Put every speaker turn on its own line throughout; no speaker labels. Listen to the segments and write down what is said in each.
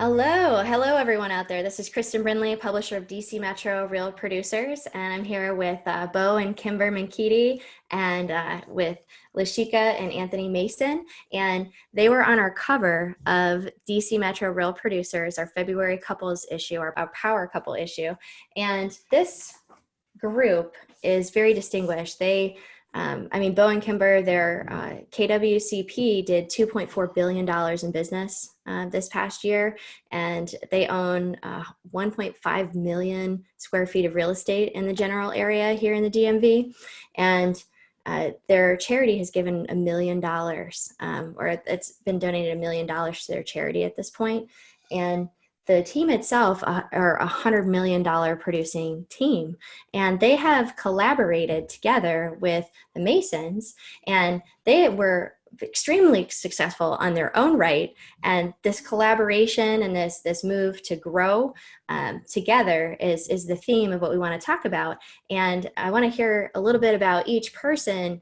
Hello everyone out there. This is Kristen Brindley, publisher of DC Metro Real Producers, and I'm here with Bo and Kymber Menkiti and with Lashika and Anthony Mason, and they were on our cover of DC Metro Real Producers, our February couples issue, our power couple issue, and this group is very distinguished. Bo and Kymber, their KWCP did $2.4 billion in business this past year, and they own 1.5 million square feet of real estate in the general area here in the DMV. And their charity has given $1 million, or it's been donated $1 million to their charity at this point. And the team itself are a $100 million producing team, and they have collaborated together with the Masons, and they were extremely successful on their own right. And this collaboration and this move to grow together is the theme of what we want to talk about. And I want to hear a little bit about each person,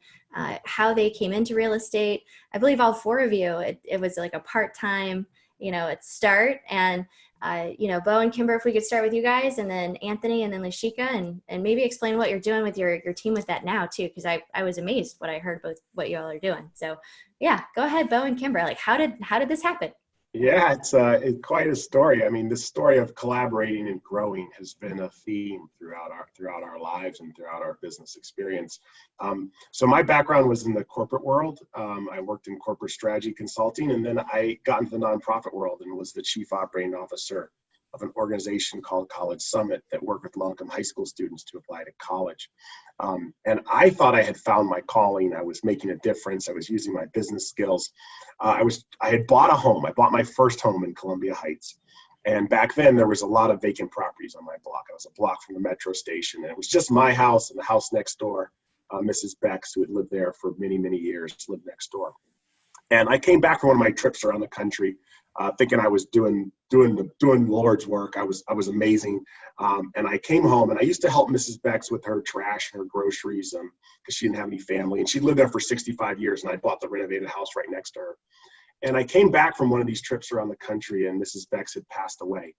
how they came into real estate. I believe all four of you, it was like a part-time, at start. And Bo and Kymber, if we could start with you guys, and then Anthony, and then Lashika, and maybe explain what you're doing with your team with that now too, because I was amazed what I heard about what y'all are doing. So yeah, go ahead, Bo and Kymber. Like, how did this happen?
Yeah, it's quite a story. I mean, this story of collaborating and growing has been a theme throughout our lives and throughout our business experience. So my background was in the corporate world. I worked in corporate strategy consulting, and then I got into the nonprofit world and was the chief operating officer of an organization called College Summit that worked with low-income high school students to apply to college. And I thought I had found my calling. I was making a difference. I was using my business skills. I had bought a home. I bought my first home in Columbia Heights. And back then there was a lot of vacant properties on my block. I was a block from the metro station, and it was just my house and the house next door. Mrs. Bex, who had lived there for many, many years, lived next door. And I came back from one of my trips around the country, thinking I was doing Lord's work. I was amazing. And I came home, and I used to help Mrs. Bex with her trash and her groceries because she didn't have any family. And she lived there for 65 years, and I bought the renovated house right next to her. And I came back from one of these trips around the country, and Mrs. Bex had passed away.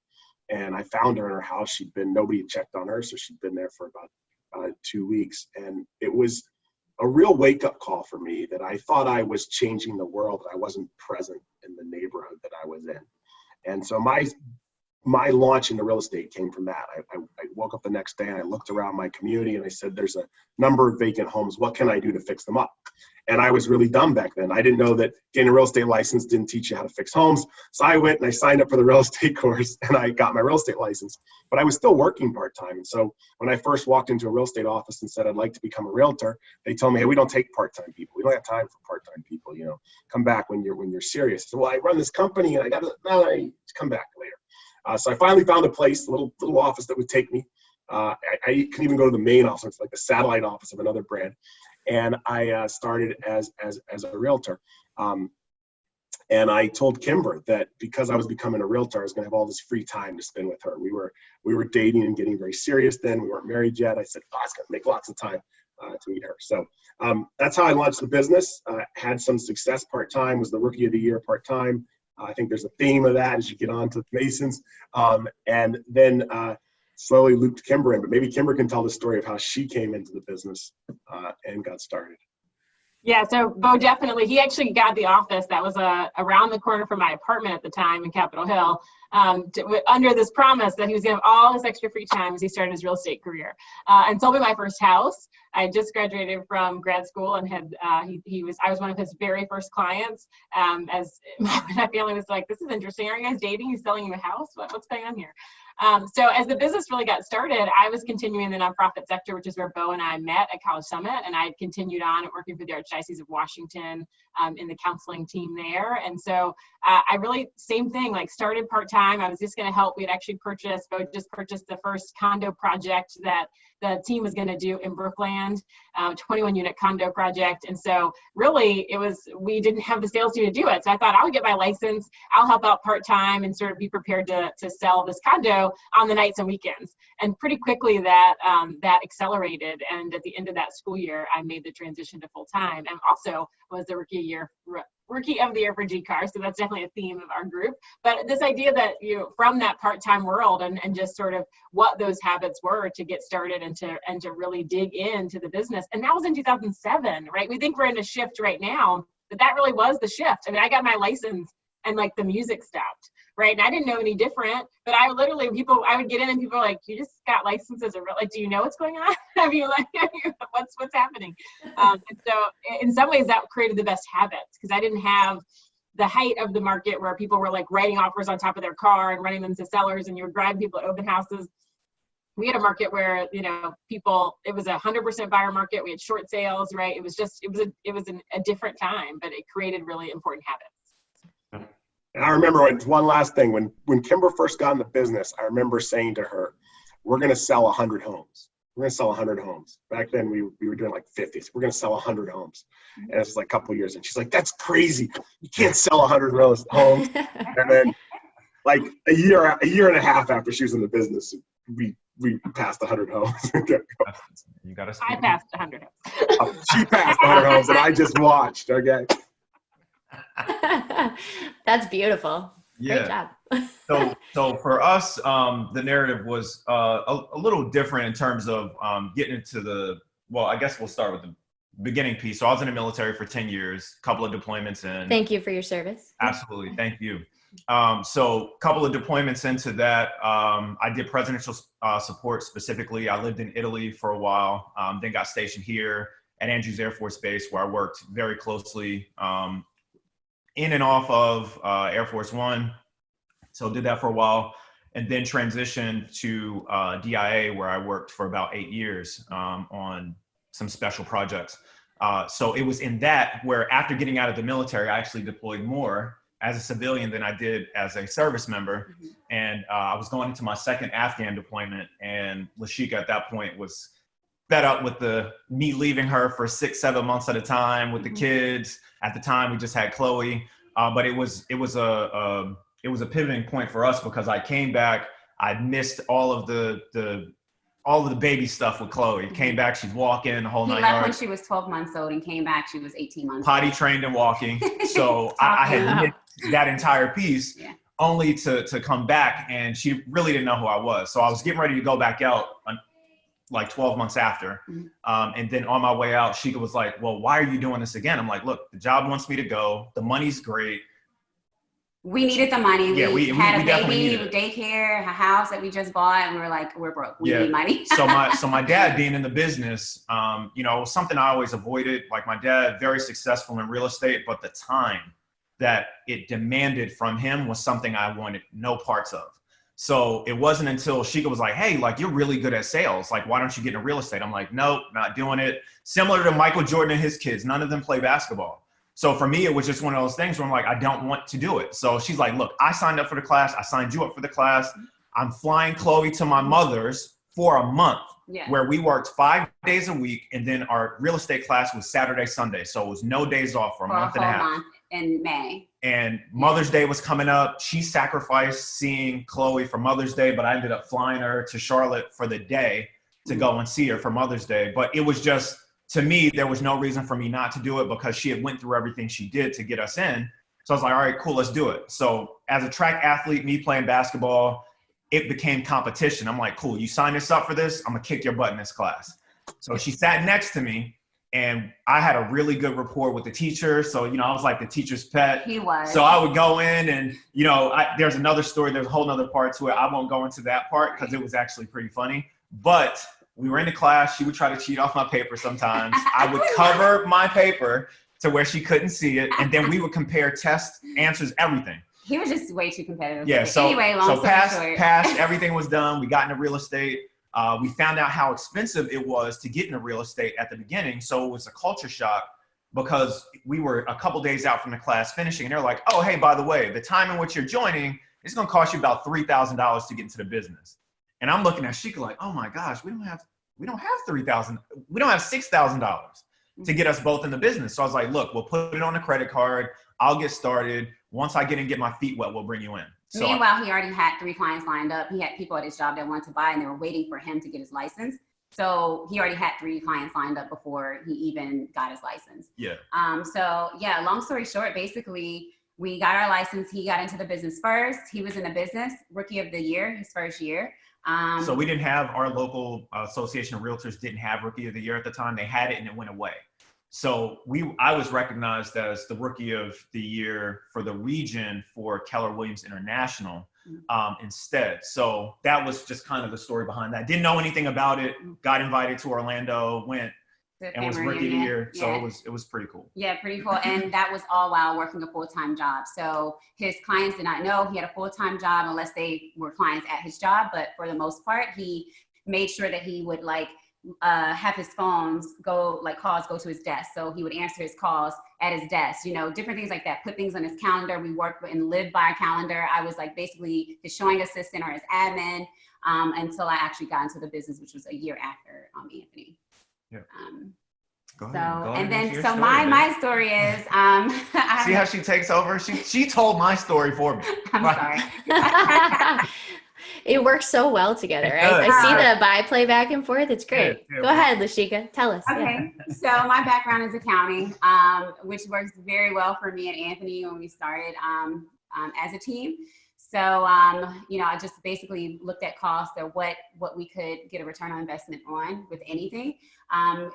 And I found her in her house. Nobody had checked on her, so she'd been there for about 2 weeks. And it was a real wake-up call for me that I thought I was changing the world. I wasn't present in the neighborhood that I was in. And so my launch into real estate came from that. I woke up the next day and I looked around my community and I said, there's a number of vacant homes. What can I do to fix them up? And I was really dumb back then. I didn't know that getting a real estate license didn't teach you how to fix homes. So I went and I signed up for the real estate course and I got my real estate license, but I was still working part-time. And so when I first walked into a real estate office and said, I'd like to become a realtor, they told me, hey, we don't take part-time people. We don't have time for part-time people. Come back when you're serious. So, well, I run this company and I come back later. So I finally found a place, a little office that would take me. I couldn't even go to the main office. It's like the satellite office of another brand. And I started as a realtor. And I told Kymber that because I was becoming a realtor, I was going to have all this free time to spend with her. We were dating and getting very serious then. We weren't married yet. I said, it's going to make lots of time to meet her. So that's how I launched the business. Had some success part-time, was the rookie of the year part-time. I think there's a theme of that as you get on to the Masons. And then slowly looped Kymber in, but maybe Kymber can tell the story of how she came into the business and got started.
Yeah, so Bo definitely, he actually got the office that was around the corner from my apartment at the time in Capitol Hill, under this promise that he was going to have all his extra free time as he started his real estate career. And sold me my first house. I had just graduated from grad school and I was one of his very first clients. As my family was like, this is interesting. Are you guys dating? He's selling you a house? What's going on here? So as the business really got started, I was continuing the nonprofit sector, which is where Bo and I met at College Summit, and I had continued on at working for the Archdiocese of Washington in the counseling team there. And so I really, same thing, like started part-time. I was just going to help. We had actually Bo just purchased the first condo project that the team was going to do in Brookland, 21-unit condo project. And so really we didn't have the sales team to do it. So I thought I'll get my license, I'll help out part-time and sort of be prepared to sell this condo on the nights and weekends. And pretty quickly that accelerated. And at the end of that school year, I made the transition to full-time and also was the rookie rookie of the year for G-Car, so that's definitely a theme of our group. But this idea that, you know, from that part-time world and just sort of what those habits were to get started and to really dig into the business. And that was in 2007, right? We think we're in a shift right now, but that really was the shift. I mean, I got my license and like the music stopped, right? And I didn't know any different, but I literally, I would get in and people are like, you just got licenses, or like, do you know what's going on? I mean, like, what's happening? And so in some ways that created the best habits, because I didn't have the height of the market where people were like writing offers on top of their car and running them to sellers, and you would drive people to open houses. We had a market where, you know, it was 100% buyer market. We had short sales, right? It was a different time, but it created really important habits.
And I remember one last thing, when Kymber first got in the business, I remember saying to her, we're going to sell 100 homes. We're going to sell 100 homes. Back then we were doing like 50. So we're going to sell 100 homes. And it's like a couple of years. And she's like, that's crazy. You can't sell 100 homes. And then like a year and a half after she was in the business, we passed 100 homes.
You got to.
I passed 100 homes.
She passed 100 homes and I just watched. Okay.
That's beautiful.
Yeah.
Great job.
So for us, the narrative was a little different in terms of getting into I guess we'll start with the beginning piece. So I was in the military for 10 years, a couple of deployments in.
Thank you for your service.
Absolutely. Thank you. So a couple of deployments into that, I did presidential support specifically. I lived in Italy for a while, then got stationed here at Andrews Air Force Base, where I worked very closely in and off of Air Force One. So did that for a while, and then transitioned to DIA, where I worked for about 8 years on some special projects. So it was in that where, after getting out of the military, I actually deployed more as a civilian than I did as a service member. Mm-hmm. And I was going into my second Afghan deployment, and Lashika at that point was fed up with me leaving her for 6-7 months at a time with the kids. At the time, we just had Chloe, but it was a pivoting point for us, because I came back, I missed all of the baby stuff with Chloe. Came back, she's walking the whole 9 yards.
He left when she was 12 months old and came back, she was 18 months
Potty
old.
Trained and walking. So I had missed that entire piece, only to come back, and she really didn't know who I was. So I was getting ready to go back out like 12 months after. And then on my way out, Sheikah was like, well, why are you doing this again? I'm like, look, the job wants me to go. The money's great.
We needed the money.
Yeah,
we had a baby, daycare, a house that we just bought, and we were like, we're broke. We need money.
So my dad being in the business, you know, was something I always avoided. Like, my dad, very successful in real estate, but the time that it demanded from him was something I wanted no parts of. So it wasn't until Sheikah was like, hey, like, you're really good at sales. Like, why don't you get into real estate? I'm like, nope, not doing it. Similar to Michael Jordan and his kids, none of them play basketball. So for me, it was just one of those things where I'm like, I don't want to do it. So she's like, look, I signed up for the class. I signed you up for the class. I'm flying Chloe to my mother's for a month, where we worked 5 days a week. And then our real estate class was Saturday, Sunday. So it was no days off for a month and a half.
Month in May.
And Mother's Day was coming up. She sacrificed seeing Chloe for Mother's Day, but I ended up flying her to Charlotte for the day to go and see her for Mother's Day. But it was just, to me, there was no reason for me not to do it, because she had went through everything she did to get us in. So I was like, all right, cool, let's do it. So as a track athlete, me playing basketball, it became competition. I'm like, cool, you signed us up for this, I'm gonna kick your butt in this class. So she sat next to me, and I had a really good rapport with the teacher. So, you know, I was like the teacher's pet.
He was.
So I would go in, and, you know, there's another story, there's a whole nother part to it. I won't go into that part because it was actually pretty funny. But we were in the class. She would try to cheat off my paper sometimes. I would cover my paper to where she couldn't see it. And then we would compare test answers, everything.
He was just way too competitive.
Yeah, so,
anyway, long story short.
passed, everything was done. We got into real estate. We found out how expensive it was to get into real estate at the beginning. So it was a culture shock, because we were a couple days out from the class finishing, and they're like, oh, hey, by the way, the time in which you're joining, it's going to cost you about $3,000 to get into the business. And I'm looking at Sheikah like, oh my gosh, we don't have $3,000. We don't have $6,000 to get us both in the business. So I was like, look, we'll put it on a credit card. I'll get started. Once I get in, get my feet wet, we'll bring you in. So
meanwhile, he already had 3 clients lined up. He had people at his job that wanted to buy, and they were waiting for him to get his license. So he already had 3 clients lined up before he even got his license.
Yeah.
So yeah, long story short, basically we got our license. He got into the business first. He was in the business, rookie of the year, his first year.
So we didn't have, our local association of realtors didn't have rookie of the year at the time. They had it and it went away. So I was recognized as the rookie of the year for the region for Keller Williams International instead. So that was just kind of the story behind that. Didn't know anything about it. Got invited to Orlando, went and was rookie of the year. So it was pretty cool.
Yeah, pretty cool. And that was all while working a full-time job. So his clients did not know he had a full-time job unless they were clients at his job. But for the most part, he made sure that he would have his calls go to his desk. So he would answer his calls at his desk, different things like that, put things on his calendar. We worked and lived by a calendar. I was basically his showing assistant or his admin until I actually got into the business, which was a year after Anthony.
Yeah.
So
story,
my story is
see how she takes over? She told my story for me.
I'm sorry.
It works so well together. I see the play back and forth. It's great.
Yeah,
Go ahead, Lashika. Tell us.
Okay.
Yeah.
So my background is accounting, which works very well for me and Anthony when we started as a team. So, I just basically looked at costs or what we could get a return on investment on with anything.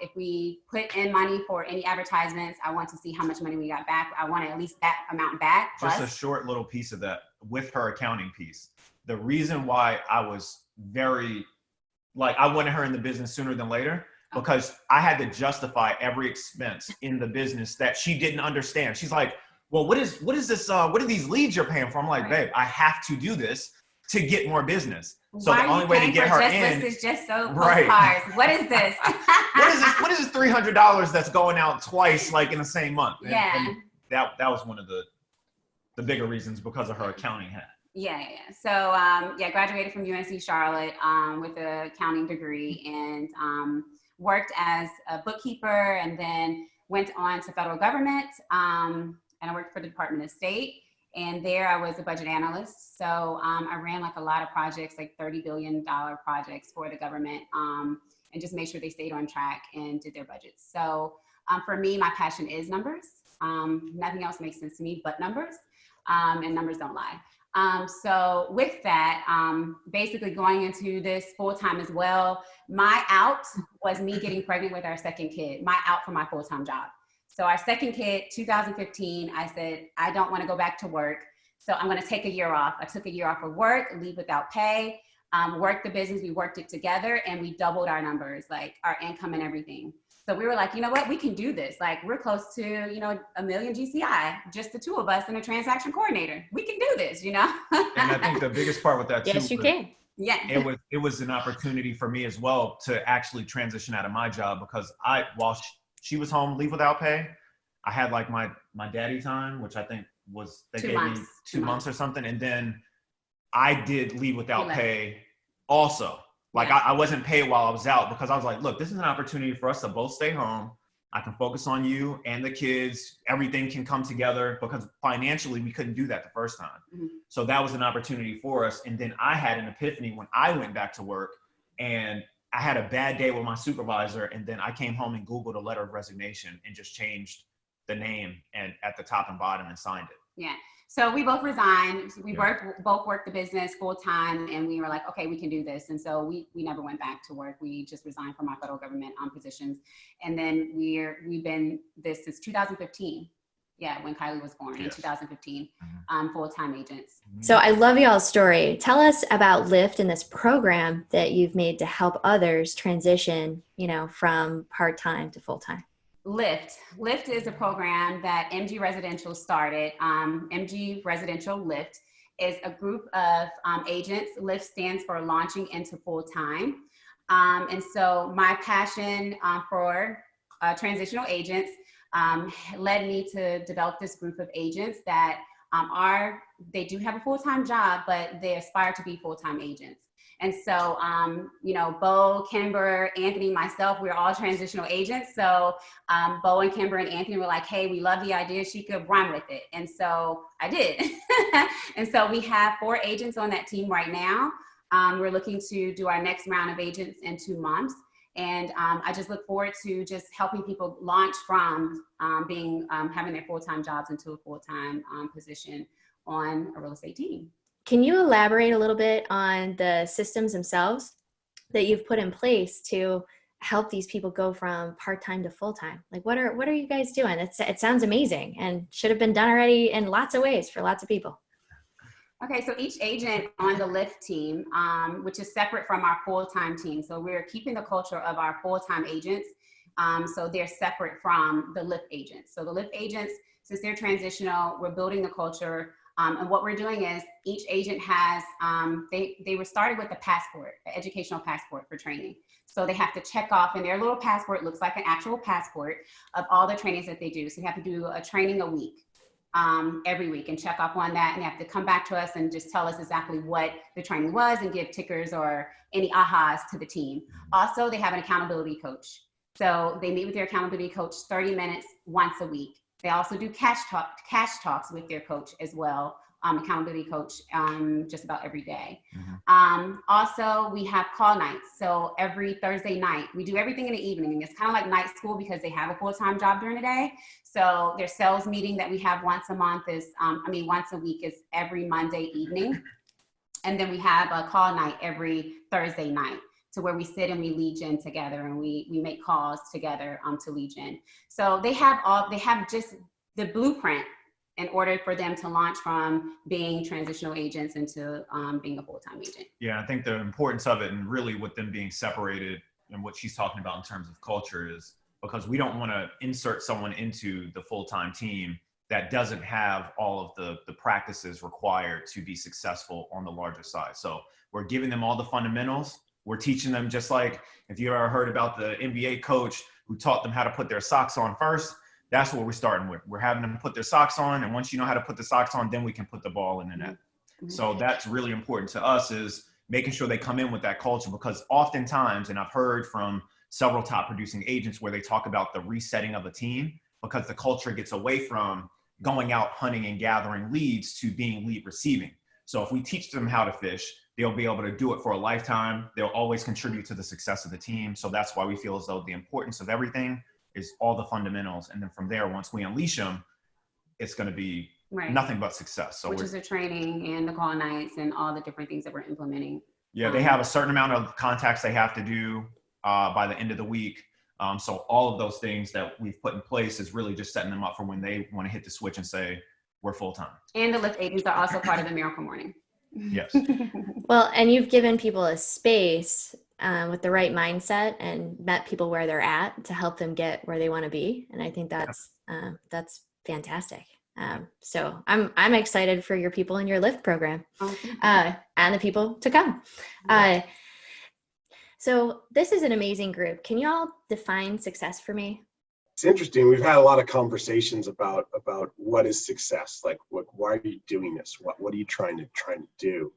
If we put in money for any advertisements, I want to see how much money we got back. I want at least that amount back.
Just a short little piece of that with her accounting piece. The reason why I was I wanted her in the business sooner than later, because I had to justify every expense in the business that she didn't understand. She's like, well, what is this? What are these leads you're paying for? I'm like, babe, I have to do this to get more business. So the only way to get her in
is just so
right.
What is this?
What is this $300 that's going out twice in the same month? And that was one of the bigger reasons because of her accounting hat.
Yeah. So, graduated from UNC Charlotte with an accounting degree and worked as a bookkeeper and then went on to federal government and I worked for the Department of State. And there I was a budget analyst. So I ran a lot of projects, $30 billion projects for the government and just made sure they stayed on track and did their budgets. So for me, my passion is numbers. Nothing else makes sense to me but numbers and numbers don't lie. So with that, basically going into this full-time as well, my out was me getting pregnant with our second kid, my out for my full-time job. So our second kid, 2015, I said, I don't want to go back to work. So I'm going to take a year off. I took a year off of work, leave without pay, worked the business. We worked it together and we doubled our numbers, our income and everything. So we were like, you know what, we can do this. We're close to, $1 million GCI, just the two of us and a transaction coordinator. We can do this, And
I think the biggest part with that too.
Yes, you can.
Yeah.
It was an opportunity for me as well to actually transition out of my job because while she was home, leave without pay, I had my daddy time, which I think was, they gave me 2 months or something. And then I did leave without pay also. I wasn't paid while I was out because I was like, look, this is an opportunity for us to both stay home. I can focus on you and the kids. Everything can come together because financially we couldn't do that the first time. Mm-hmm. So that was an opportunity for us. And then I had an epiphany when I went back to work and I had a bad day with my supervisor. And then I came home and Googled a letter of resignation and just changed the name and at the top and bottom and signed it.
Yeah. So we both resigned. We both worked the business full time, and we were like, okay, we can do this. And so we never went back to work. We just resigned from our federal government positions, and then we've been this since 2015. Yeah, when Kylie was born in 2015, full-time agents.
So I love y'all's story. Tell us about Lyft and this program that you've made to help others transition, from part-time to full-time.
Lyft is a program that MG Residential started. MG Residential Lyft is a group of agents. Lyft stands for Launching into Full-Time. And so my passion for transitional agents led me to develop this group of agents that they do have a full-time job, but they aspire to be full-time agents. And so, Bo, Kymber, Anthony, myself, we're all transitional agents. So Bo and Kymber and Anthony were like, hey, we love the idea. She could run with it. And so I did. And so we have 4 agents on that team right now. We're looking to do our next round of agents in 2 months. And I just look forward to just helping people launch from having their full-time jobs into a full-time position on a real estate team.
Can you elaborate a little bit on the systems themselves that you've put in place to help these people go from part-time to full-time? Like what are you guys doing? It sounds amazing and should have been done already in lots of ways for lots of people.
Okay, so each agent on the Lyft team, which is separate from our full-time team. So we're keeping the culture of our full-time agents. So they're separate from the Lyft agents. So the Lyft agents, since they're transitional, we're building the culture. And what we're doing is each agent has, they were started with a passport, an educational passport for training. So they have to check off, and their little passport looks like an actual passport of all the trainings that they do. So they have to do a training a week, every week, and check off on that. And they have to come back to us and just tell us exactly what the training was and give tickers or any ahas to the team. Also, they have an accountability coach. So they meet with their accountability coach 30 minutes once a week. They also do cash talks with their coach as well, accountability coach, just about every day. Also, we have call nights. So every Thursday night, we do everything in the evening. It's kind of like night school because they have a full-time job during the day. So their sales meeting that we have once a week is every Monday evening. And then we have a call night every Thursday night, to where we sit and we lead gen together and we make calls together to lead gen. So they have just the blueprint in order for them to launch from being transitional agents into being a full-time agent.
Yeah, I think the importance of it, and really with them being separated and what she's talking about in terms of culture, is because we don't want to insert someone into the full-time team that doesn't have all of the practices required to be successful on the larger side. So we're giving them all the fundamentals. We're teaching them, just like if you ever heard about the NBA coach who taught them how to put their socks on first, that's what we're starting with. We're having them put their socks on, and once you know how to put the socks on, then we can put the ball in the net. So that's really important to us, is making sure they come in with that culture, because oftentimes, and I've heard from several top producing agents where they talk about the resetting of a team, because the culture gets away from going out hunting and gathering leads to being lead receiving. So if we teach them how to fish, they'll be able to do it for a lifetime. They'll always contribute to the success of the team. So that's why we feel as though the importance of everything is all the fundamentals. And then from there, once we unleash them, it's going to be nothing but success. So
which is the training and the call nights and all the different things that we're implementing.
Yeah, they have a certain amount of contacts they have to do by the end of the week. So all of those things that we've put in place is really just setting them up for when they want to hit the switch and say, we're full-time.
And the Lyft agents are also part of the Miracle Morning.
Yes.
Well, and you've given people a space with the right mindset and met people where they're at to help them get where they want to be. And I think that's fantastic. So I'm excited for your people in your Lyft program and the people to come. So this is an amazing group. Can you all define success for me?
It's interesting. We've had a lot of conversations about what is success. Like, why are you doing this? What are you trying to do?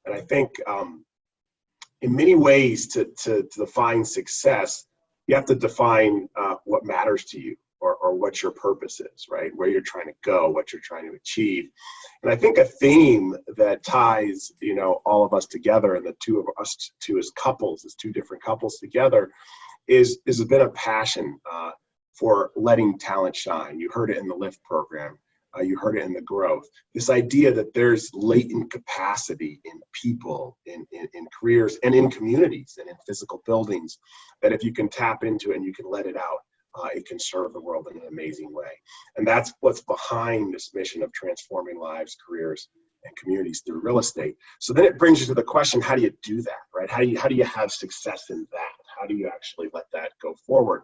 And I think in many ways to define success, you have to define what matters to you, or what your purpose is, right? Where you're trying to go, what you're trying to achieve. And I think a theme that ties, all of us together, and the two of us as couples, as two different couples together, is a bit of passion for letting talent shine. You heard it in the Lyft program. You heard it in the growth. This idea that there's latent capacity in people, in careers, and in communities, and in physical buildings, that if you can tap into it and you can let it out, it can serve the world in an amazing way. And that's what's behind this mission of transforming lives, careers, and communities through real estate. So then it brings you to the question, how do you do that, right? How do you have success in that? How do you actually let that go forward?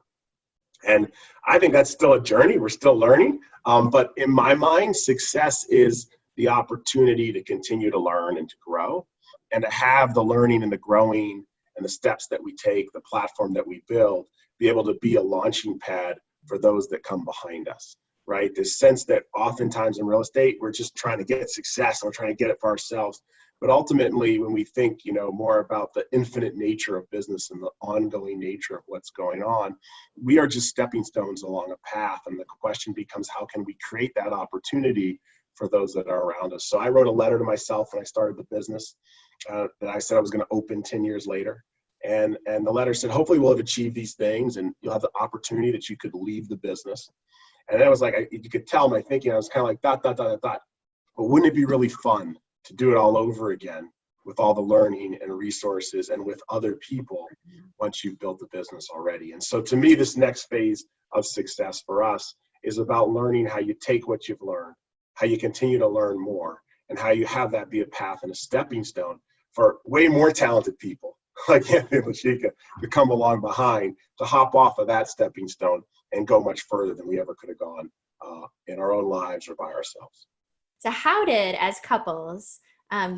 And I think that's still a journey. We're still learning. But in my mind, success is the opportunity to continue to learn and to grow, and to have the learning and the growing and the steps that we take, the platform that we build, be able to be a launching pad for those that come behind us, right? This sense that oftentimes in real estate, we're just trying to get success, and we're trying to get it for ourselves. But ultimately, when we think, more about the infinite nature of business and the ongoing nature of what's going on, we are just stepping stones along a path. And the question becomes, how can we create that opportunity for those that are around us? So I wrote a letter to myself when I started the business that I said I was going to open 10 years later. And the letter said, hopefully we'll have achieved these things and you'll have the opportunity that you could leave the business. And then I was like, you could tell my thinking, I was kind of like, dot, dot, dot, dot, dot. But wouldn't it be really fun to do it all over again with all the learning and resources and with other people once you've built the business already? And so to me, this next phase of success for us is about learning how you take what you've learned, how you continue to learn more, and how you have that be a path and a stepping stone for way more talented people like Anthony and Lashika to come along behind, to hop off of that stepping stone and go much further than we ever could have gone in our own lives or by ourselves.
So how did, as couples,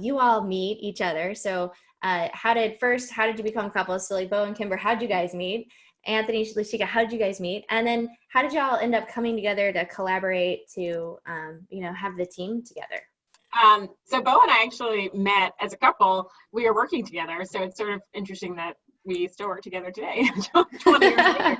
you all meet each other? So how did you become couples? So like Bo and Kymber, how did you guys meet? Anthony, Lashika, how did you guys meet? And then how did y'all end up coming together to collaborate to, have the team together?
So Bo and I actually met as a couple. We were working together, so it's sort of interesting that we still work together today, 20 years later.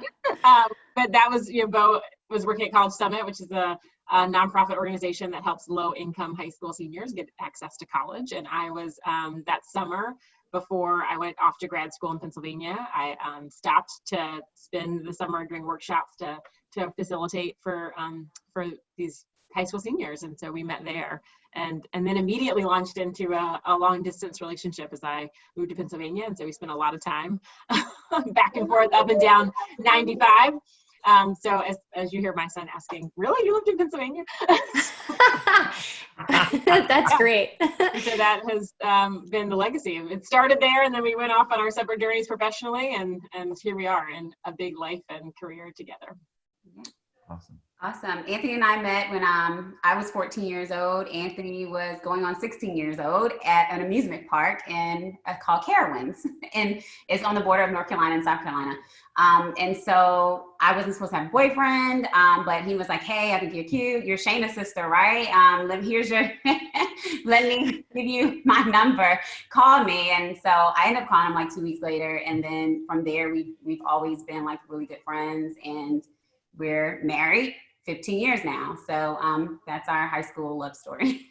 But that was, Bo was working at College Summit, which is a nonprofit organization that helps low-income high school seniors get access to college. And I was that summer, before I went off to grad school in Pennsylvania, I stopped to spend the summer doing workshops to facilitate for these high school seniors. And so we met there, and then immediately launched into a long distance relationship as I moved to Pennsylvania. And so we spent a lot of time back and forth up and down 95. So as you hear my son asking, really, you lived in Pennsylvania?
That's great.
So that has been the legacy. It started there, and then we went off on our separate journeys professionally, and here we are in a big life and career together.
Awesome. Anthony and I met when I was 14 years old. Anthony was going on 16 years old at an amusement park called Carowinds, and it's on the border of North Carolina and South Carolina. And so I wasn't supposed to have a boyfriend, but he was like, hey, I think you're cute. You're Shayna's sister, right? Here's your, let me give you my number. Call me. And so I ended up calling him like 2 weeks later. And then from there, we've always been like really good friends, and we're married 15 years now. So that's our high school love story.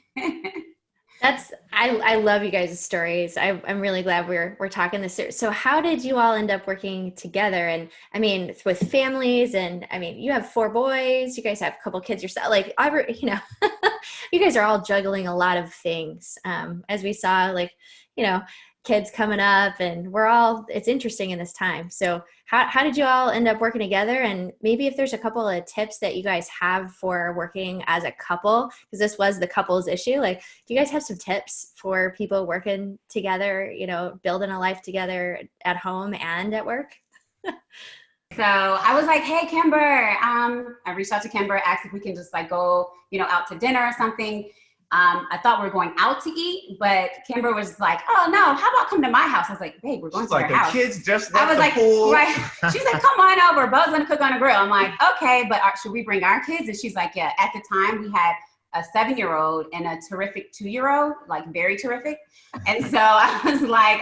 I love you guys' stories. I'm really glad we're talking this. So how did you all end up working together? And I mean, with families, and I mean, you have 4 boys, you guys have a couple kids yourself, like, you guys are all juggling a lot of things. As we saw, like, kids coming up, and it's interesting in this time. So how did you all end up working together? And maybe if there's a couple of tips that you guys have for working as a couple, because this was the couples issue, like, do you guys have some tips for people working together, building a life together at home and at work?
So I was like, hey, Kymber, I reached out to Kymber, asked if we can just like go, out to dinner or something. I thought we were going out to eat, but Kymber was like, oh no, how about come to my house? I was like, babe, we're going to your house.
The kids just left the pool.
Right. She's like, come on over. Bo's going to cook on a grill. I'm like, okay, but should we bring our kids? And she's like, yeah. At the time we had a 7-year-old and a terrific 2-year-old, like very terrific. And so I was like,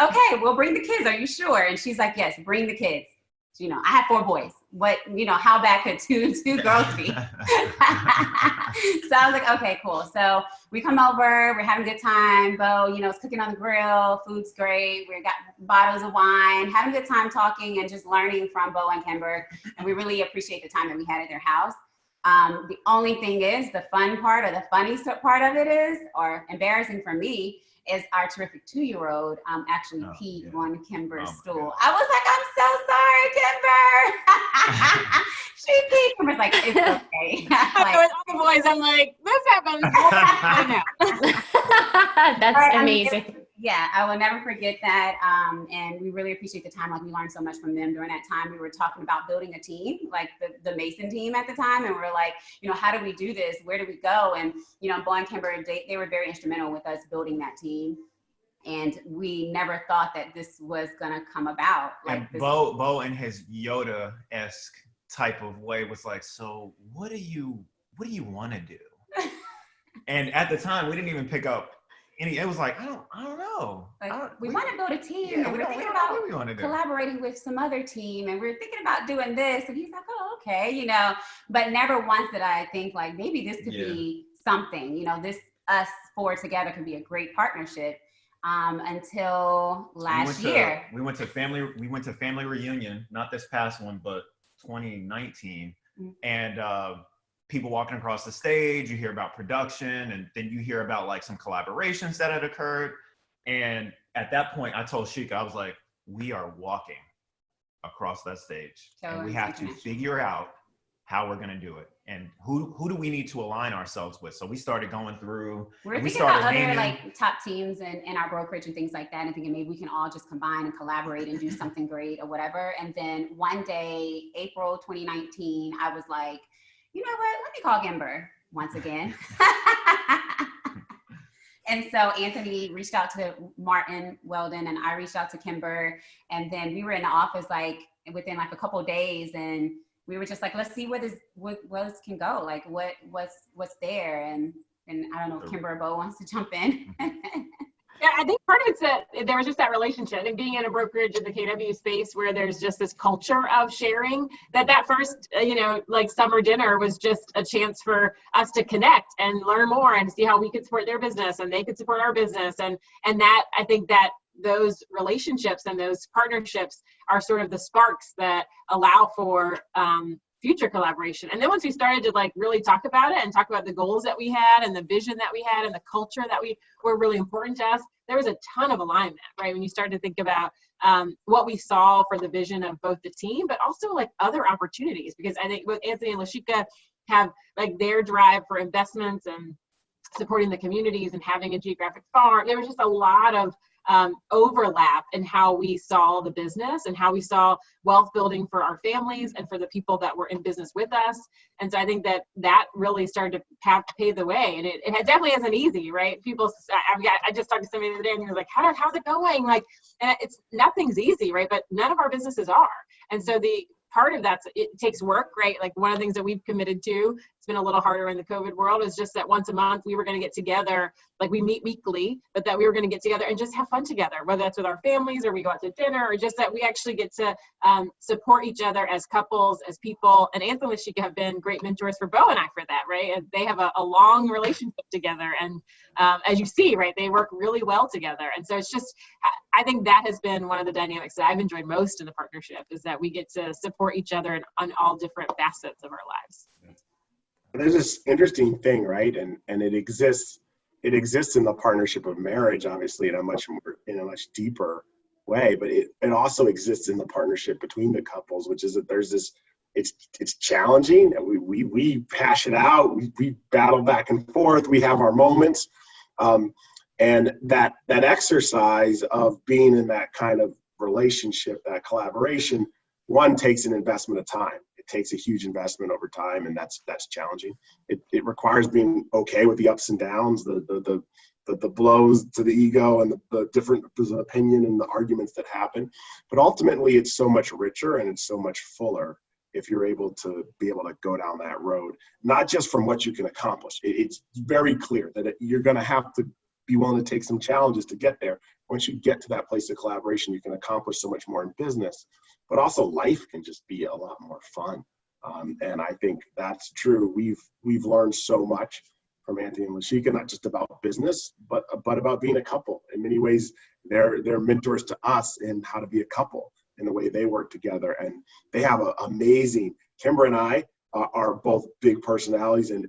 okay, we'll bring the kids. Are you sure? And she's like, yes, bring the kids. I had 4 boys. What, how bad could two girls be? So I was like, okay, cool. So we come over, we're having a good time. Bo, is cooking on the grill. Food's great. We got bottles of wine, having a good time talking and just learning from Bo and Kymber. And we really appreciate the time that we had at their house. The only thing is, the fun part or the funny part of it is, or embarrassing for me, is our terrific 2-year-old actually peed on Kymber's stool. I was like, I'm so sorry, Kymber. She peed. Kymber's like, it's okay.
With other boys, I'm like, this happens.
That's amazing.
Yeah, I will never forget that. And we really appreciate the time. Like, we learned so much from them during that time. We were talking about building a team, like the Mason team at the time. And we're like, how do we do this? Where do we go? And, Bo and Kymber, they were very instrumental with us building that team. And we never thought that this was going to come about. Like,
and Bo in his Yoda-esque type of way was like, so what do you want to do? And at the time, we didn't even pick up it was like, I don't know.
We want to build a team.
Yeah,
and we're thinking about collaborating with some other team, and we're thinking about doing this. And he's like, oh, okay, but never once did I think like, maybe this could be something, us 4 together could be a great partnership. until last year.
We went to family reunion, not this past one, but 2019. And people walking across the stage, you hear about production, and then you hear about like some collaborations that had occurred. And at that point, I told Sheikah, I was like, we are walking across that stage, and we have to figure out how we're going to do it, and who do we need to align ourselves with. So we started going through.
We're thinking about other like top teams in our brokerage and things like that, and thinking maybe we can all just combine and collaborate and do something great or whatever. And then one day, April 2019, I was like, you know what? Let me call Kymber once again. And so Anthony reached out to Martin Weldon, and I reached out to Kymber, and then we were in the office like within like a couple of days, and we were just like, let's see what this can go, like what's there, and I don't know if Kymber or Bo wants to jump in.
Yeah, I think part of it's that there was just that relationship. I think being in a brokerage in the KW space where there's just this culture of sharing, that first, like summer dinner was just a chance for us to connect and learn more and see how we could support their business and they could support our business. And that, I think that those relationships and those partnerships are sort of the sparks that allow for future collaboration. And then once we started to like really talk about it and talk about the goals that we had and the vision that we had and the culture that were really important to us, there was a ton of alignment, right? When you start to think about what we saw for the vision of both the team, but also like other opportunities, because I think with Anthony and Lashika have like their drive for investments and supporting the communities and having a geographic farm. There was just a lot of overlap in how we saw the business and how we saw wealth building for our families and for the people that were in business with us. And so I think that really started to pave the way. And it definitely isn't easy, right? I just talked to somebody the other day and he was like, how's it going? Like, and nothing's easy, right? But none of our businesses are. And so the part of that, it takes work, right? Like one of the things that we've committed to, it's been a little harder in the COVID world, is just that once a month we were going to get together, like we meet weekly, but that we were going to get together and just have fun together, whether that's with our families or we go out to dinner, or just that we actually get to support each other as couples, as people. And Anthony and Lashika have been great mentors for Bo and I for that, right? And they have a long relationship together. And as you see, right, they work really well together. And so it's just, I think that has been one of the dynamics that I've enjoyed most in the partnership, is that we get to support each other on all different facets of our lives.
There's this interesting thing, right? And it exists in the partnership of marriage, obviously, in a much deeper way, but it also exists in the partnership between the couples, which is that there's this, it's challenging, and we hash it out, we battle back and forth, we have our moments, and that exercise of being in that kind of relationship, that collaboration, one takes an investment of time. It takes a huge investment over time, and that's challenging. It requires being okay with the ups and downs, the blows to the ego, and the different opinion and the arguments that happen. But ultimately, it's so much richer and it's so much fuller if you're able to go down that road, not just from what you can accomplish. It's very clear that you're going to have to be willing to take some challenges to get there. Once you get to that place of collaboration, you can accomplish so much more in business, but also life can just be a lot more fun. And I think that's true. We've learned so much from Anthony and Lashika, not just about business, but about being a couple. In many ways, they're mentors to us in how to be a couple in the way they work together. And they have an amazing, Kymber and I are both big personalities and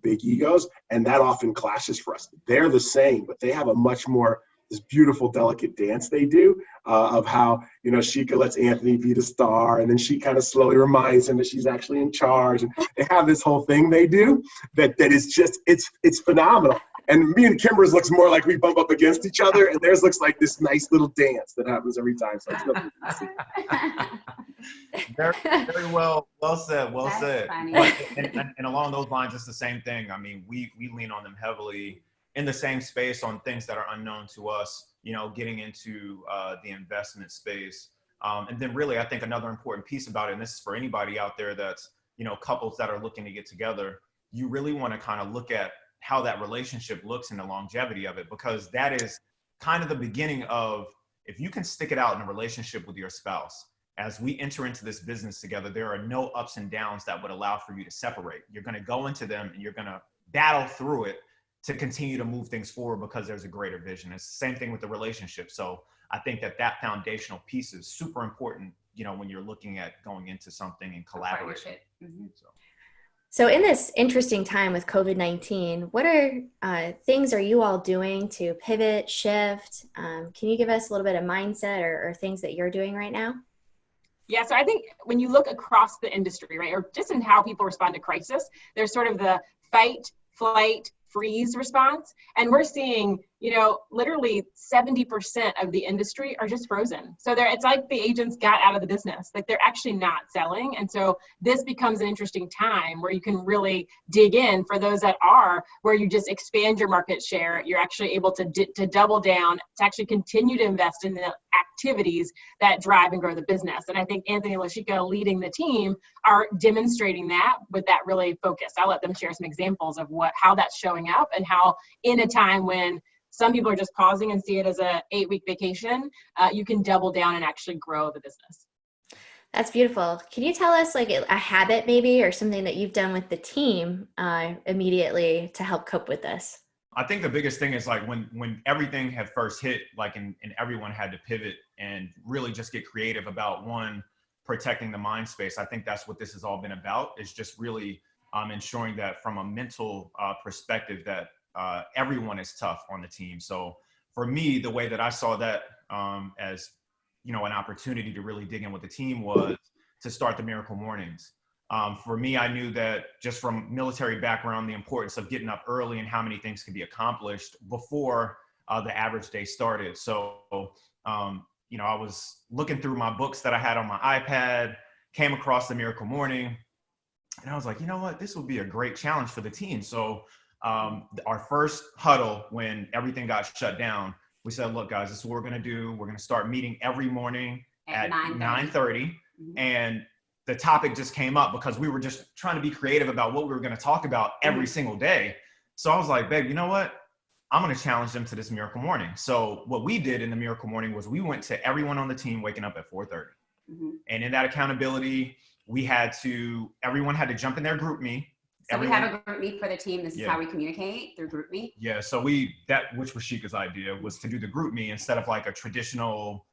big egos, and that often clashes for us. They're the same, but they have a much more, this beautiful, delicate dance they do of how, Sheikah lets Anthony be the star, and then she kind of slowly reminds him that she's actually in charge. And they have this whole thing they do that is just, it's phenomenal. And me and Kymber's looks more like we bump up against each other, and theirs looks like this nice little dance that happens every time. So it's nothing to see.
Very well said. Well
That's
said.
Funny.
And along those lines, it's the same thing. I mean, we lean on them heavily in the same space on things that are unknown to us, getting into the investment space. And then really, I think another important piece about it, and this is for anybody out there that's, couples that are looking to get together, you really want to kind of look at how that relationship looks and the longevity of it, because that is kind of the beginning of, if you can stick it out in a relationship with your spouse, as we enter into this business together, there are no ups and downs that would allow for you to separate. You're going to go into them and you're going to battle through it to continue to move things forward because there's a greater vision. It's the same thing with the relationship. So I think that foundational piece is super important, when you're looking at going into something and collaborating.
Mm-hmm.
So in this interesting time with COVID-19, what things are you all doing to pivot, shift? Can you give us a little bit of mindset or things that you're doing right now?
Yeah, so I think when you look across the industry, right, or just in how people respond to crisis, there's sort of the fight, flight, freeze response. And we're seeing, literally 70% of the industry are just frozen. So it's like the agents got out of the business, like they're actually not selling. And so this becomes an interesting time where you can really dig in for those that are, where you just expand your market share. You're actually able to double down, to actually continue to invest in the activities that drive and grow the business. And I think Anthony and Lashika leading the team are demonstrating that with that really focus. I'll let them share some examples of how that's showing up and how in a time when some people are just pausing and see it as a 8-week vacation, you can double down and actually grow the business.
That's beautiful. Can you tell us like a habit maybe or something that you've done with the team immediately to help cope with this?
I think the biggest thing is like when everything had first hit, like and everyone had to pivot and really just get creative about protecting the mind space. I think that's what this has all been about, is just really ensuring that from a mental perspective that everyone is tough on the team. So for me, the way that I saw that as, an opportunity to really dig in with the team was to start the Miracle Mornings. For me, I knew that just from military background, the importance of getting up early and how many things can be accomplished before the average day started. So, I was looking through my books that I had on my iPad, came across the Miracle Morning, and I was like, you know what, this would be a great challenge for the team. So our first huddle, when everything got shut down, we said, look, guys, this is what we're going to do. We're going to start meeting every morning at 9:30.
Mm-hmm.
And the topic just came up because we were just trying to be creative about what we were going to talk about every single day. So I was like, babe, you know what? I'm going to challenge them to this Miracle Morning. So what we did in the Miracle Morning was we went to everyone on the team waking up at 4:30.
Mm-hmm.
And in that accountability, everyone had to jump in their group me.
So we have a group meet for the team. This is how we communicate, through group meet.
Yeah, so which was Shika's idea, was to do the group me instead of like a traditional,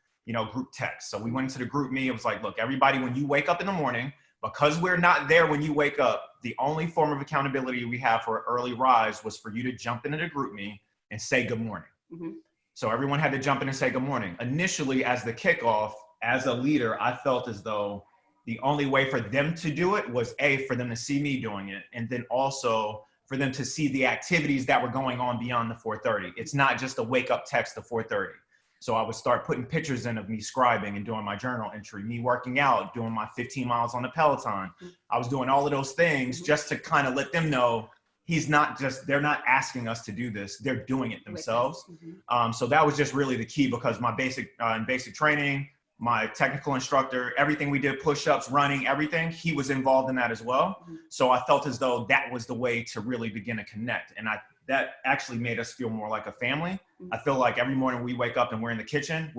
group text. So we went into the group me. It was like, look, everybody, when you wake up in the morning, because we're not there when you wake up, the only form of accountability we have for early rise was for you to jump into the group me and say good morning.
Mm-hmm.
So everyone had to jump in and say good morning. Initially, as the kickoff, as a leader, I felt as though the only way for them to do it was for them to see me doing it, and then also for them to see the activities that were going on beyond the 4:30. It's not just a wake up text of 4:30. So I would start putting pictures in of me scribing and doing my journal entry, me working out, doing my 15 miles on the Peloton. I was doing all of those things just to kind of let them know they're not asking us to do this, they're doing it themselves.
Mm-hmm.
So that was just really the key, because my in basic training, my technical instructor, everything we did, push-ups, running, everything, he was involved in that as well.
Mm-hmm.
So I felt as though that was the way to really begin to connect. And that actually made us feel more like a family.
Mm-hmm.
I feel like every morning we wake up and we're in the kitchen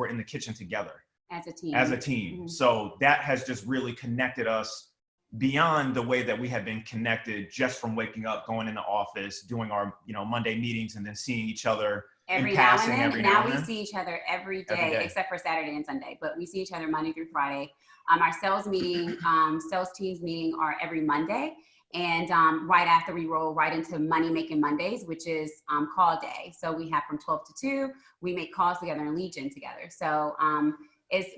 together.
As a team.
Mm-hmm. So that has just really connected us beyond the way that we had been connected just from waking up, going in the office, doing our, Monday meetings, and then seeing each other
every now and then. Now we see each other every day, except for Saturday and Sunday, but we see each other Monday through Friday. Our sales teams meeting are every Monday. And right after, we roll right into Money Making Mondays, which is call day. So we have from 12 to 2, we make calls together and lead gen together. So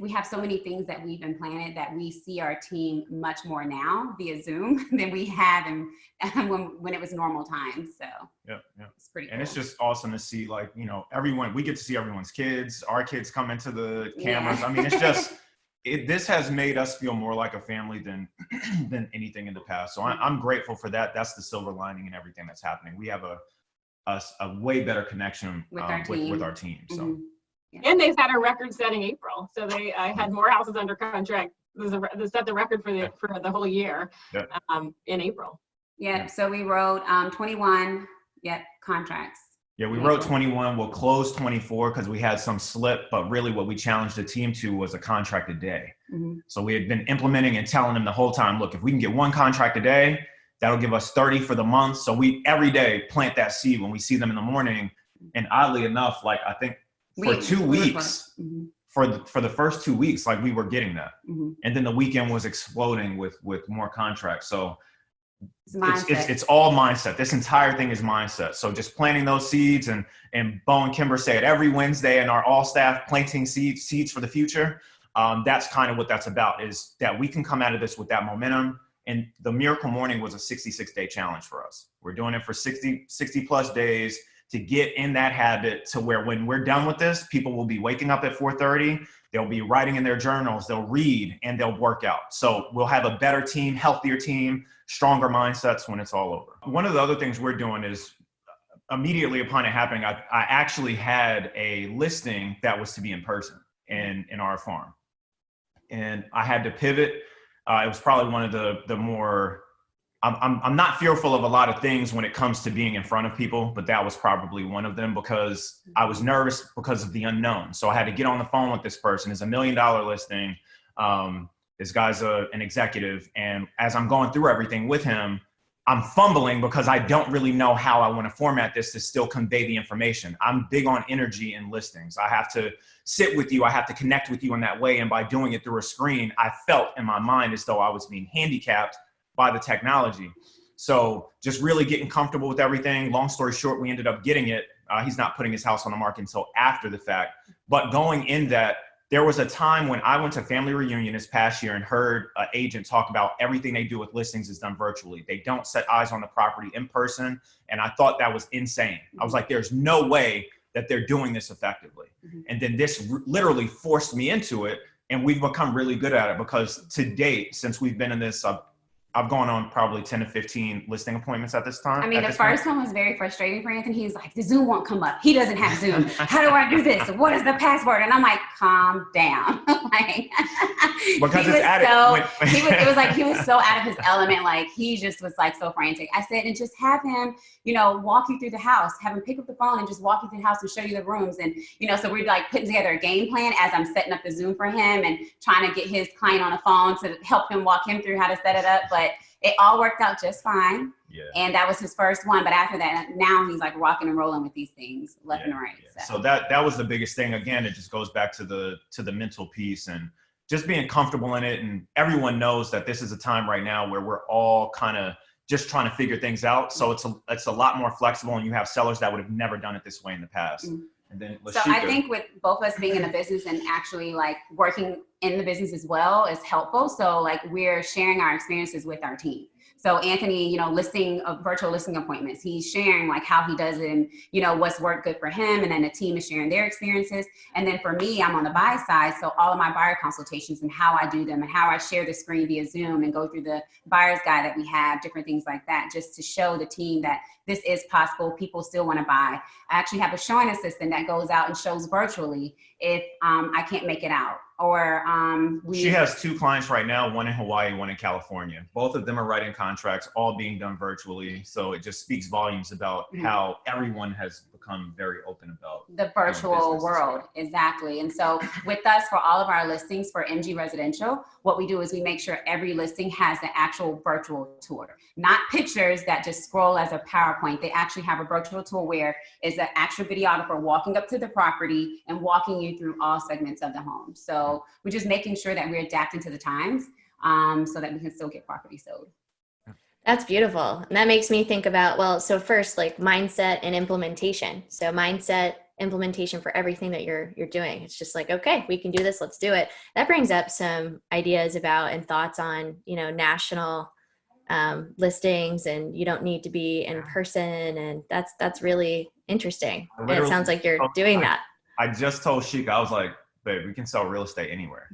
we have so many things that we've implanted that we see our team much more now via Zoom than we have when it was normal times. So
yeah.
It's pretty cool.
And it's just awesome to see, like, everyone, we get to see everyone's kids, our kids come into the cameras. Yeah. I mean, it's just, this has made us feel more like a family than anything in the past. So I'm grateful for that. That's the silver lining in everything that's happening. We have a way better connection with our team. So.
Mm-hmm. Yeah.
And they've had a record-setting April, so they had more houses under contract. They set the record for the whole year in April.
Yeah. So we wrote 21 contracts.
Yeah, we wrote 21. We'll close 24 because we had some slip, but really what we challenged the team to was a contract a day.
Mm-hmm.
So we had been implementing and telling them the whole time, look, if we can get one contract a day, That'll give us 30 for the month. So we every day plant that seed when we see them in the morning. And oddly enough, like I think for 2 weeks, for the first 2 weeks, like we were getting that. And then the weekend was exploding with more contracts. So it's all mindset. This entire thing is mindset. So just planting those seeds, and Bo and Kymber say it every Wednesday, and our all staff planting seeds for the future. That's kind of what that's about, is that we can come out of this with that momentum. And the Miracle Morning was a 66-day challenge for us. We're doing it for 60 plus days to get in that habit to where when we're done with this, people will be waking up at 4:30. They'll be writing in their journals, they'll read, and they'll work out. So we'll have a better team, healthier team, stronger mindsets when it's all over. One of the other things we're doing is immediately upon it happening, I actually had a listing that was to be in person in our farm. And I had to pivot. It was probably one of the more, I'm not fearful of a lot of things when it comes to being in front of people, but that was probably one of them because I was nervous because of the unknown. So I had to get on the phone with this person. It's $1 million listing. This guy's an executive. And as I'm going through everything with him, I'm fumbling because I don't really know how I want to format this to still convey the information. I'm big on energy in listings. I have to sit with you. I have to connect with you in that way. And by doing it through a screen, I felt in my mind as though I was being handicapped by the technology. So just really getting comfortable with everything. Long story short, we ended up getting it. He's not putting his house on the market until after the fact. But going in that, there was a time when I went to family reunion this past year and heard an agent talk about everything they do with listings is done virtually. They don't set eyes on the property in person. And I thought that was insane. I was like, there's no way that they're doing this effectively. And then this literally forced me into it. And we've become really good at it because to date, since we've been in this, I've gone on probably 10 to 15 listing appointments at this time.
I mean, the first one was very frustrating for Anthony. He's like, the Zoom won't come up. He doesn't have Zoom. How do I do this? What is the password? And I'm like, calm down. Like,
because
it was like he was so out of his element. Like he just was like so frantic. I said, and just have him, walk you through the house. Have him pick up the phone and just walk you through the house and show you the rooms. And so we're like putting together a game plan as I'm setting up the Zoom for him and trying to get his client on the phone to help him walk him through how to set it up. But it all worked out just fine. Yeah. And that was his first one. But after that, now he's like rocking and rolling with these things left and right.
Yeah. So that was the biggest thing. Again, it just goes back to the mental piece and just being comfortable in it. And everyone knows that this is a time right now where we're all kind of just trying to figure things out. So it's a lot more flexible, and you have sellers that would have never done it this way in the past. And then
so I think with both of us being in the business and actually like working in the business as well is helpful. So like we're sharing our experiences with our team. So Anthony, virtual listing appointments, he's sharing like how he does it and, what's worked good for him. And then the team is sharing their experiences. And then for me, I'm on the buy side. So all of my buyer consultations and how I do them and how I share the screen via Zoom and go through the buyer's guide that we have, different things like that, just to show the team that this is possible. People still want to buy. I actually have a showing assistant that goes out and shows virtually if I can't make it out. Or
she has 2 clients right now, one in Hawaii, one in California. Both of them are writing contracts, all being done virtually. So it just speaks volumes about how everyone has become very open about
the virtual world. Exactly. And so with us, for all of our listings for MG Residential, what we do is we make sure every listing has the actual virtual tour, not pictures that just scroll as a PowerPoint. They actually have a virtual tour where it's an actual videographer walking up to the property and walking you through all segments of the home. So we're just making sure that we're adapting to the times so that we can still get property sold.
That's beautiful. And that makes me think about, so first, like mindset and implementation. So mindset, implementation for everything that you're doing. It's just like, okay, we can do this. Let's do it. That brings up some ideas about and thoughts on, national listings, and you don't need to be in person. And that's really interesting. And it sounds like you're doing that.
I just told Sheikah, I was like, babe, we can sell real estate anywhere.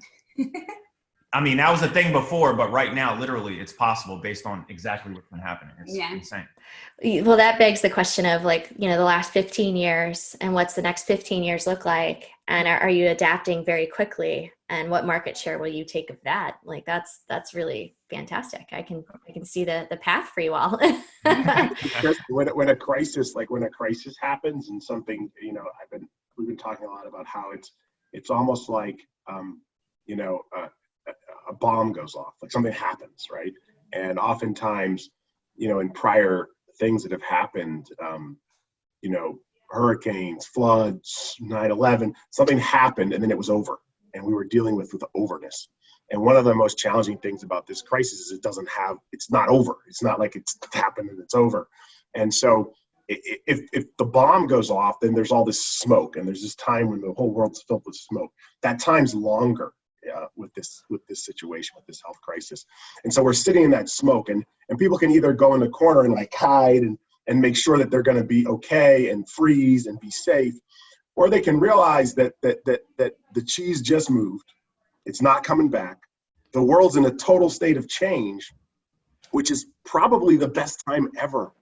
I mean, that was a thing before, but right now, literally, it's possible based on exactly what's been happening. It's insane.
Well, that begs the question of the last 15 years and what's the next 15 years look like? And are you adapting very quickly? And what market share will you take of that? Like, that's really fantastic. I can see the path for you all.
when a crisis happens and something, we've been talking a lot about how it's almost like, a bomb goes off, like something happens, right? And oftentimes in prior things that have happened, hurricanes, floods, 9/11, something happened and then it was over. And we were dealing with the overness. And one of the most challenging things about this crisis is it's not over. It's not like it's happened and it's over. And so if the bomb goes off, then there's all this smoke, and there's this time when the whole world's filled with smoke. That time's longer with this situation, with this health crisis. And so we're sitting in that smoke, and people can either go in the corner and like hide and make sure that they're going to be okay and freeze and be safe, or they can realize that the cheese just moved. It's not coming back. The world's in a total state of change, which is probably the best time ever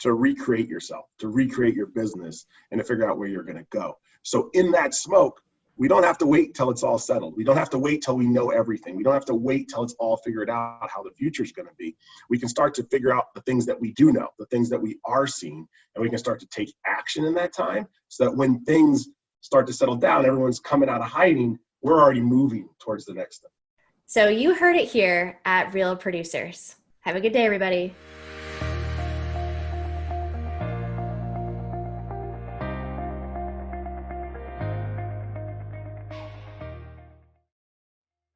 to recreate yourself, to recreate your business, and to figure out where you're going to go. So in that smoke, we don't have to wait till it's all settled. We don't have to wait till we know everything. We don't have to wait till it's all figured out how the future is going to be. We can start to figure out the things that we do know, the things that we are seeing, and we can start to take action in that time so that when things start to settle down, everyone's coming out of hiding, we're already moving towards the next thing.
So you heard it here at Real Producers. Have a good day, everybody.